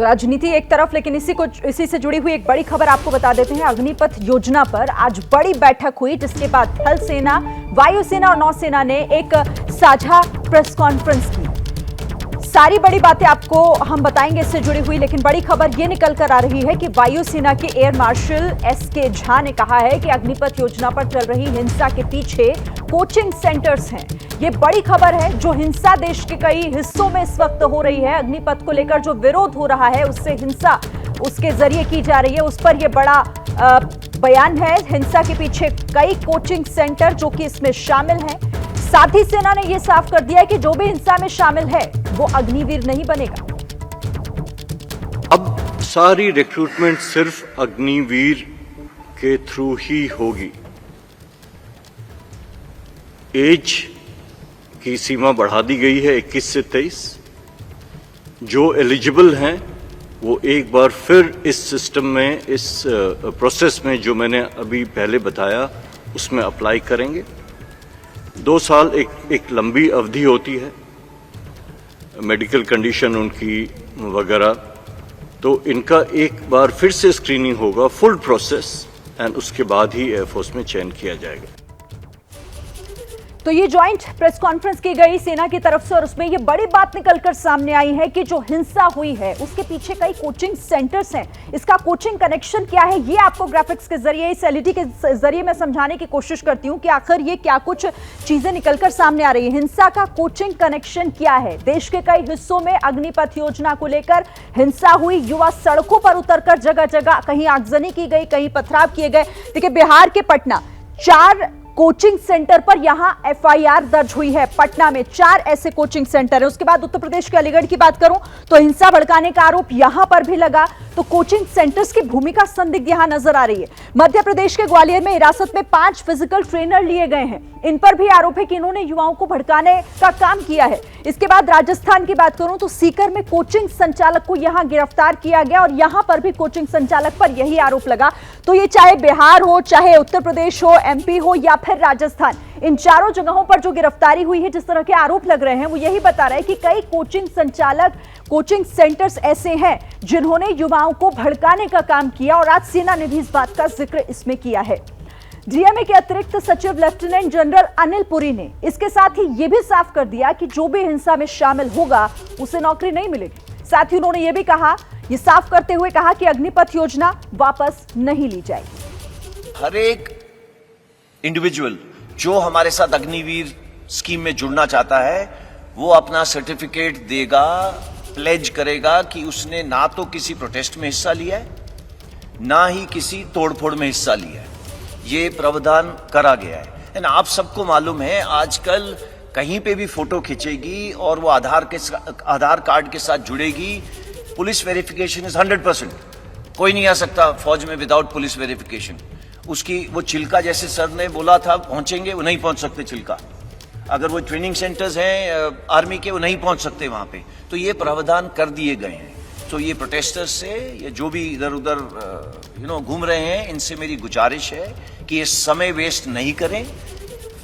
तो राजनीति एक तरफ, लेकिन इसी से जुड़ी हुई एक बड़ी खबर आपको बता देते हैं। अग्निपथ योजना पर आज बड़ी बैठक हुई, जिसके बाद थल सेना, वायुसेना और नौसेना ने एक साझा प्रेस कॉन्फ्रेंस की। सारी बड़ी बातें आपको हम बताएंगे इससे जुड़ी हुई, लेकिन बड़ी खबर ये निकल कर आ रही है कि वायुसेना के एयर मार्शल एस.के. झा ने कहा है कि अग्निपथ योजना पर चल रही हिंसा के पीछे कोचिंग सेंटर्स हैं। ये बड़ी खबर है। जो हिंसा देश के कई हिस्सों में इस वक्त हो रही है, अग्निपथ को लेकर जो विरोध हो रहा है, उससे हिंसा उसके जरिए की जा रही है, उस पर यह बड़ा बयान है। हिंसा के पीछे कई कोचिंग सेंटर जो कि इसमें शामिल हैं। साथ ही सेना ने यह साफ कर दिया है कि जो भी हिंसा में शामिल है वो अग्निवीर नहीं बनेगा। अब सारी रिक्रूटमेंट सिर्फ अग्निवीर के थ्रू ही होगी। एज की सीमा बढ़ा दी गई है 21 से 23। जो एलिजिबल हैं वो एक बार फिर इस सिस्टम में, इस प्रोसेस में जो मैंने अभी पहले बताया उसमें अप्लाई करेंगे। 2 साल एक लंबी अवधि होती है, मेडिकल कंडीशन उनकी वगैरह, तो इनका एक बार फिर से स्क्रीनिंग होगा, फुल प्रोसेस, एंड उसके बाद ही एयरफोर्स में चयन किया जाएगा। तो ये ज्वाइंट प्रेस कॉन्फ्रेंस की गई सेना की तरफ से, और उसमें ये बड़ी बात निकलकर सामने आई है कि जो हिंसा हुई है उसके पीछे कई कोचिंग सेंटर्स हैं। इसका कोचिंग कनेक्शन क्या है, ये आपको ग्राफिक्स के जरिए, इस एलईडी के जरिए मैं समझाने की कोशिश करती हूं कि आखिर ये क्या कुछ चीजें निकलकर सामने आ रही है। हिंसा का कोचिंग कनेक्शन क्या है? देश के कई हिस्सों में अग्निपथ योजना को लेकर हिंसा हुई। युवा सड़कों पर उतरकर जगह जगह कहीं आगजनी की गई, कहीं पथराव किए गए। देखिए, बिहार के पटना 4 कोचिंग सेंटर पर यहां एफआईआर दर्ज हुई है। पटना में 4 ऐसे कोचिंग सेंटर है। उसके बाद उत्तर प्रदेश के अलीगढ़ की बात करूं तो हिंसा भड़काने का आरोप यहां पर भी लगा। तो कोचिंग सेंटर्स की भूमिका संदिग्ध यहां नजर आ रही है। मध्य प्रदेश के ग्वालियर में हिरासत में 5 फिजिकल ट्रेनर लिए गए हैं। इन पर भी आरोप है कि इन्होंने युवाओं को भड़काने का काम किया है। इसके बाद राजस्थान की बात करूं तो सीकर में कोचिंग संचालक को यहां गिरफ्तार किया गया और यहां पर भी कोचिंग संचालक पर यही आरोप लगा। तो ये चाहे बिहार हो, चाहे उत्तर प्रदेश हो, एमपी हो या फिर राजस्थान, इन चारों जगहों पर जो गिरफ्तारी हुई है, जिस तरह के आरोप लग रहे हैं, वो यही बता रहा है कि कई कोचिंग संचालक, कोचिंग सेंटर्स ऐसे हैं जिन्होंने युवाओं को भड़काने का काम किया। और आज सेना ने भी इस बात का जिक्र इसमें किया है। डीएमए के अतिरिक्त सचिव लेफ्टिनेंट जनरल अनिल पुरी ने इसके साथ ही यह भी साफ कर दिया कि जो भी हिंसा में शामिल होगा उसे नौकरी नहीं मिलेगी। साथ ही उन्होंने यह भी कहा, यह साफ करते हुए कहा कि अग्निपथ योजना वापस नहीं ली जाएगी। हर एक इंडिविजुअल जो हमारे साथ अग्निवीर स्कीम में जुड़ना चाहता है, वो अपना सर्टिफिकेट देगा, प्लेज करेगा कि उसने ना तो किसी प्रोटेस्ट में हिस्सा लिया है, ना ही किसी तोड़फोड़ में हिस्सा लिया है। ये प्रावधान करा गया है। एंड आप सबको मालूम है, आजकल कहीं पे भी फोटो खींचेगी और वो आधार कार्ड के साथ जुड़ेगी, पुलिस वेरिफिकेशन इज 100%। कोई नहीं आ सकता फौज में विदाउट पुलिस वेरिफिकेशन। उसकी वो चिल्का, जैसे सर ने बोला था पहुंचेंगे, वो नहीं पहुंच सकते चिल्का। अगर वो ट्रेनिंग सेंटर्स हैं आर्मी के, वो नहीं पहुंच सकते वहां पे। तो ये प्रावधान कर दिए गए हैं। तो ये प्रोटेस्टर्स से, ये जो भी इधर उधर घूम रहे हैं, इनसे मेरी गुजारिश है कि ये समय वेस्ट नहीं करें।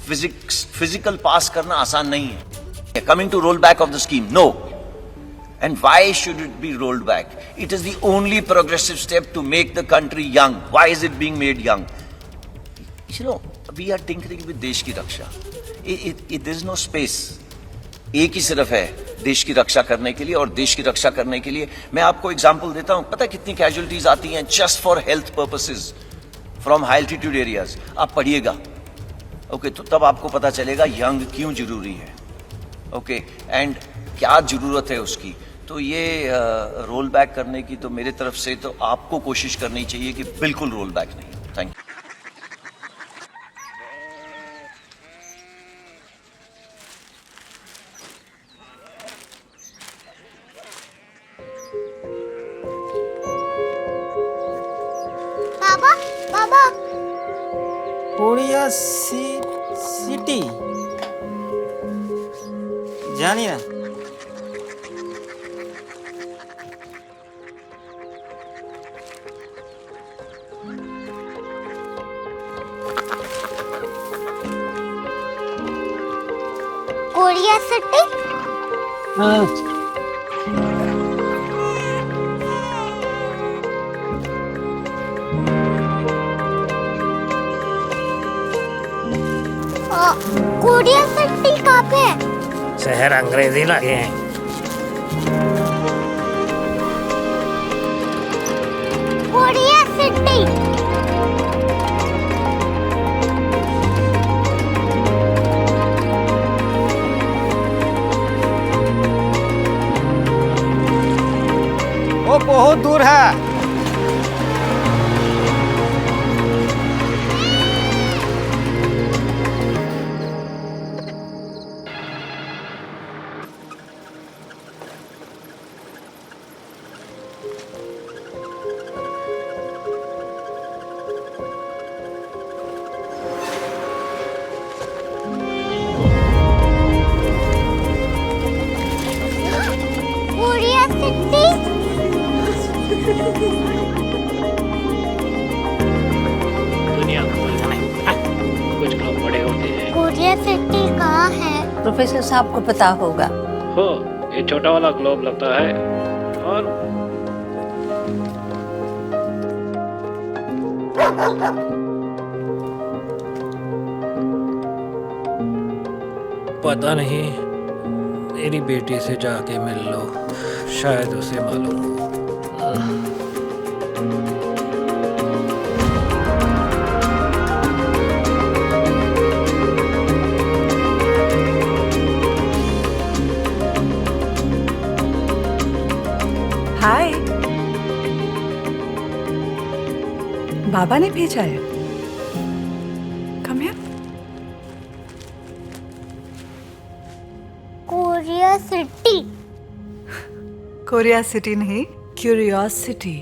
फिजिकल पास करना आसान नहीं है। Coming to roll back of the scheme, no. And why should it be rolled back? It is the only progressive step to make the country young. Why is it being made young? We are tinkering with देश की रक्षा. There is no space. एक ही सिर्फ है देश की रक्षा करने के लिए, और देश की रक्षा करने के लिए मैं आपको एग्जांपल देता हूं। पता है कितनी कैजुअलिटीज आती हैं just for health purposes from high altitude areas? आप पढ़िएगा, ओके, तो तब आपको पता चलेगा यंग क्यों जरूरी है, ओके, एंड क्या जरूरत है उसकी। तो ये रोल बैक करने की तो मेरे तरफ से तो आपको कोशिश करनी चाहिए कि बिल्कुल रोल बैक नहीं। Thank you. Baba, Baba, Korea city जानी ना? Korea city? हाँ। कोरिया सिटी कहाँ पे है? शहर अंग्रेजी लगे हैं। Korea city. वो बहुत दूर है। Korea city. दुनिया को कुछ लोग बड़े होते हैं। कोरिया सिटी कहाँ है? प्रोफेसर साहब को पता होगा। हो, ये छोटा वाला ग्लोब लगता है और पता नहीं, मेरी बेटी से जाके मिल लो, शायद उसे मालूम हो। हाय, बाबा ने भेजा है। Come here. Korea city. Korea city नहीं, क्यूरियोसिटी।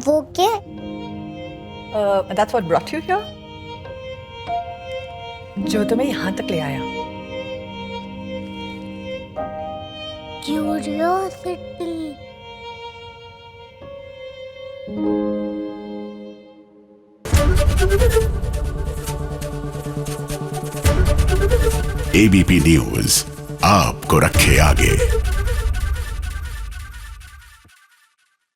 वो क्या? That's what brought you here. जो तुम्हें यहाँ तक ले आया। क्यूरियोसिटी। एबीपी न्यूज आपको रखे आगे।